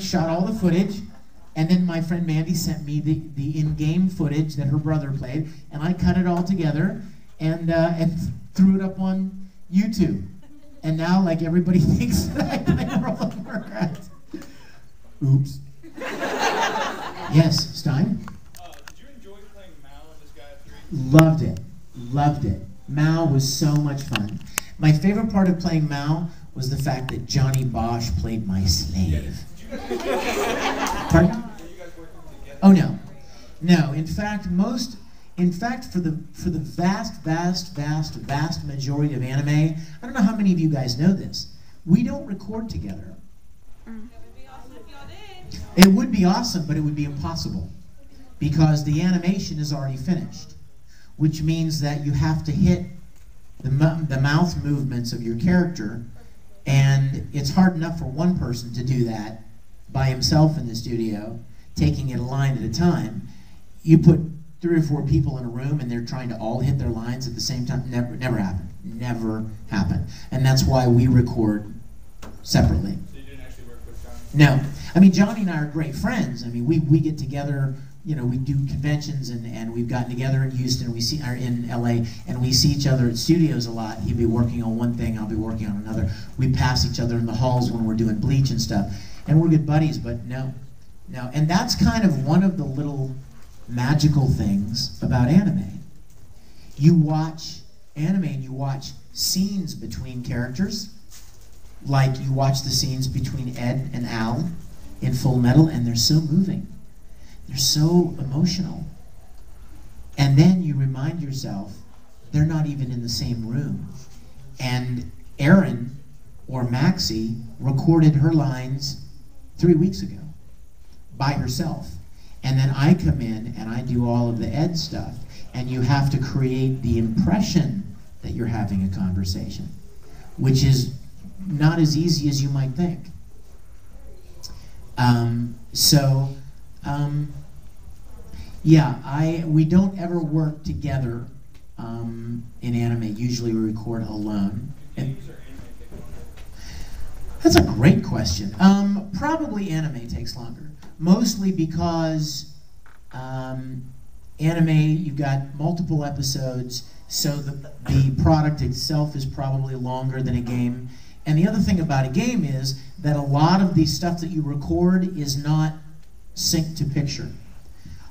shot all the footage, and then my friend Mandy sent me the in-game footage that her brother played, and I cut it all together and threw it up on YouTube. And now, like, everybody thinks that I play World of Warcraft. Oops. Yes, Stein? Did you enjoy playing Mal in Disgaea 3? Loved it. Loved it. Mal was so much fun. My favorite part of playing Mal was the fact that Johnny Bosch played my slave. Pardon? Were you guys working together? Oh no, no. In fact, for the vast majority of anime, I don't know how many of you guys know this. We don't record together. It would be awesome, but it would be impossible because the animation is already finished, which means that you have to hit the mouth movements of your character, and it's hard enough for one person to do that by himself in the studio, taking it a line at a time. You put 3 or 4 people in a room and they're trying to all hit their lines at the same time. Never happened. Never happened. And that's why we record separately. So you didn't actually work with Johnny? No. I mean, Johnny and I are great friends. I mean, we get together, you know, we do conventions, and we've gotten together in Houston, or in LA, and we see each other at studios a lot. He'll be working on one thing, I'll be working on another. We pass each other in the halls when we're doing Bleach and stuff. And we're good buddies, but no. And that's kind of one of the little magical things about anime. You watch anime and you watch scenes between characters, like you watch the scenes between Ed and Al in Full Metal, and they're so moving. They're so emotional. And then you remind yourself, they're not even in the same room. And Erin, or Maxie, recorded her lines 3 weeks ago by herself. And then I come in and I do all of the Ed stuff, and you have to create the impression that you're having a conversation, which is not as easy as you might think. Yeah, we don't ever work together in anime. Usually we record alone. That's a great question. Probably anime takes longer. Mostly because anime, you've got multiple episodes, so the product itself is probably longer than a game. And the other thing about a game is that a lot of the stuff that you record is not synced to picture.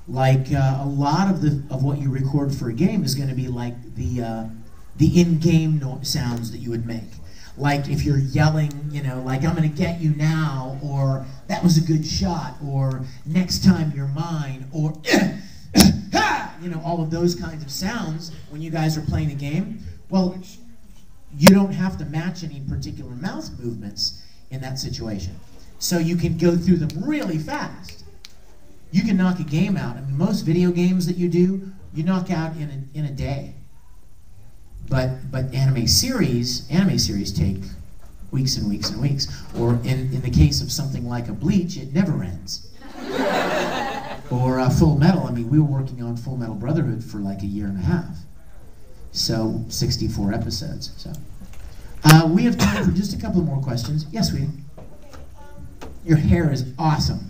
Like a lot of what you record for a game is going to be like the in-game sounds that you would make. Like if you're yelling, you know, like I'm going to get you now, or that was a good shot, or next time you're mine, or you know, all of those kinds of sounds when you guys are playing a game. Well, you don't have to match any particular mouth movements in that situation. So you can go through them really fast. You can knock a game out. I mean, most video games that you do, you knock out in a day. But anime series take weeks and weeks and weeks. Or in the case of something like a Bleach, it never ends. Or Full Metal. I mean, we were working on Full Metal Brotherhood for like a year and a half. So 64 episodes. So we have time for just a couple more questions. Yes, sweetie. Your hair is awesome.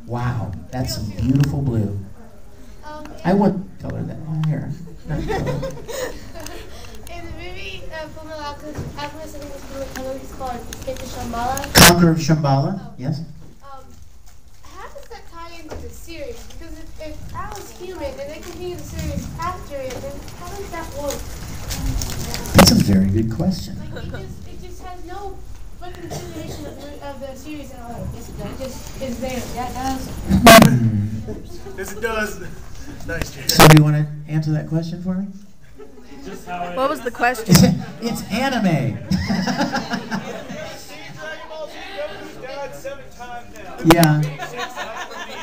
Wow, that's some beautiful blue. What color that hair? Full Metal Alchemist, I think it's called Escape to Shambhala. Conqueror of Shambhala, yes. How does that tie into the series? Because if Al is human and they continue the series after it, then how does that work? That's a very good question. Like it just has no continuation of the series at all. It just is there. Yeah, it does. Yes, it does. Nice, Jay. So do you want to answer that question for me? Just how it What was the question? It's anime.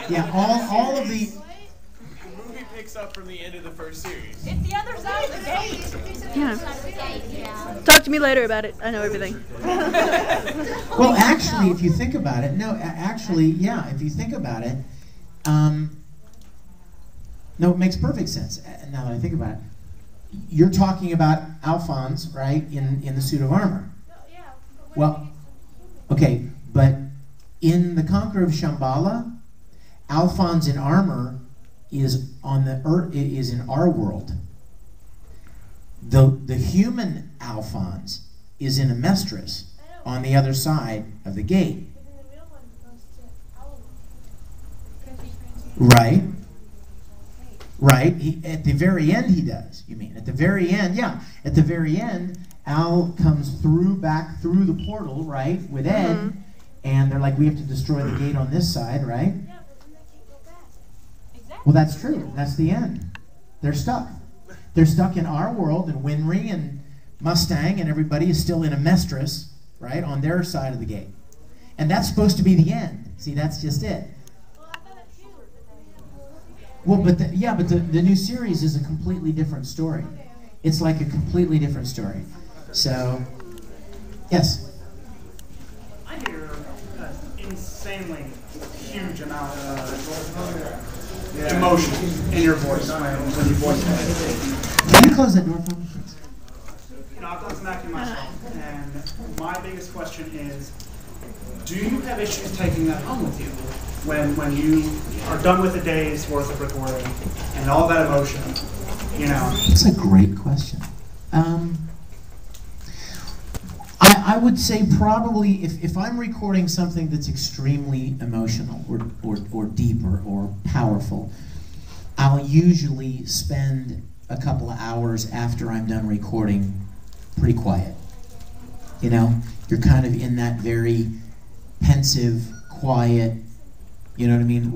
Yeah, all of the movie picks up from the end of the first series. It's the other side of the gate. Yeah. Talk to me later about it. I know everything. Well, actually, if you think about it, if you think about it, no, it makes perfect sense. Now that I think about it, you're talking about Alphonse, right, in the suit of armor. Yeah. Well, okay, but In The Conqueror of Shambhala, Alphonse in armor is on the earth, is in our world. The human Alphonse is in Amestris on the other side of the gate. Right. Right. At the very end he does, you mean. At the very end, yeah. At the very end, Al comes back through the portal, right, with Ed, and they're like, we have to destroy the gate on this side, right? Well, that's true. That's the end. They're stuck. They're stuck in our world, and Winry and Mustang and everybody is still in Amestris, right, on their side of the gate. And that's supposed to be the end. See, that's just it. Well, but the new series is a completely different story. It's like a completely different story. So, yes? I hear an insanely huge amount of emotion in your voice when you voice it. Can you close that door for me, please? You know, I've done some acting myself, and my biggest question is, do you have issues taking that home with you when you are done with a day's worth of recording and all that emotion, you know? It's a great question. I would say probably if I'm recording something that's extremely emotional or deeper or powerful, I'll usually spend a couple of hours after I'm done recording pretty quiet. You know, you're kind of in that very pensive, quiet, you know what I mean,